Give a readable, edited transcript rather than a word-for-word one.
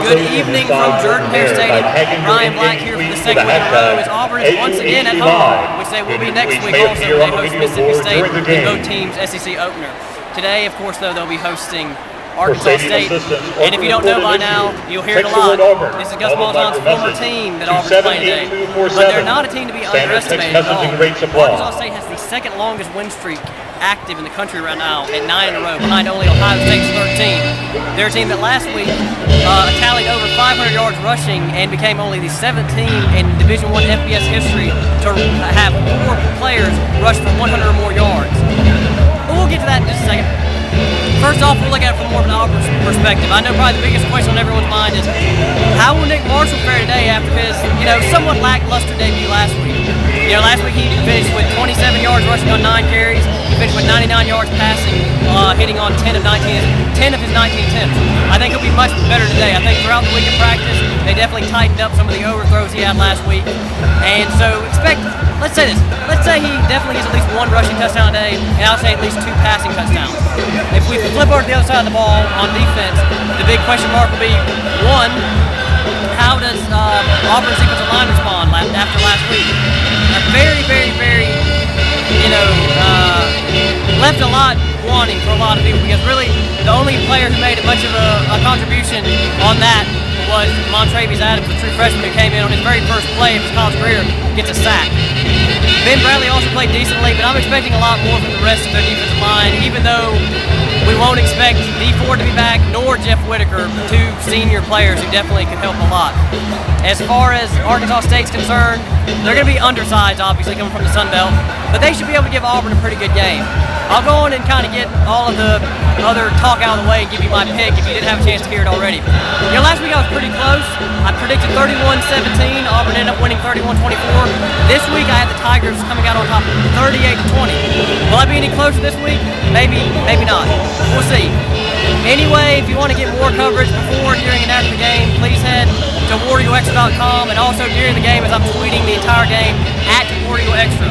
Good evening from Jordan-Hare Stadium. Ryan Black here for the second week in a row as Auburn is once again at home, which they will be next week also when they host Mississippi State in both teams' SEC opener. Today, of course, though, they'll be hosting Arkansas State, and if you don't know by now, you'll hear it a lot. This is Gus Malzahn's former team that Auburn's playing today, but they're not a team to be underestimated at all. Arkansas State has the second longest win streak active in the country right now at 9 in a row, behind only Ohio State's 13. They're a team that last week tallied over 500 yards rushing and became only the 7th team in Division I FBS history to have 4 players rush for 100 or more yards. But we'll get to that in just a second. First off, we'll look at it from more of an Auburn perspective. I know probably the biggest question on everyone's mind is, how will Nick Marshall fare today after his, somewhat lackluster debut last week? Last week he finished with 27 yards rushing on 9 carries. He finished with 99 yards passing, hitting on 10 of his 19 attempts. I think he'll be much better today. I think throughout the week of practice, they definitely tightened up some of the overthrows he had last week. And so let's say he definitely gets at least 1 rushing touchdown a day, and I'll say at least 2 passing touchdowns. If we flip over to the other side of the ball on defense, the big question mark will be, 1, how does Auburn's defensive line respond after last week? Very, very, very, left a lot wanting for a lot of people, because really the only player who made much of a contribution on that was Montravius Adams, the true freshman who came in on his very first play of his college career, gets a sack. Ben Bradley also played decently, but I'm expecting a lot more from the rest of their defensive line, even though we won't expect D Ford to be back, nor Jeff Whitaker, 2 senior players who definitely could help a lot. As far as Arkansas State's concerned, they're going to be undersized, obviously, coming from the Sun Belt, but they should be able to give Auburn a pretty good game. I'll go on and kind of get all of the other talk out of the way and give you my pick if you didn't have a chance to hear it already. Last week I was pretty close. I predicted 31-17. Auburn ended up winning 31-24. This week I had the Tigers coming out on top 38-20. Will I be any closer this week? Maybe, maybe not. We'll see. Anyway, if you want to get more coverage before, during, and after the game, please head to WarEagleExtra.com, and also during the game as I'm tweeting the entire game at WarEagleExtra.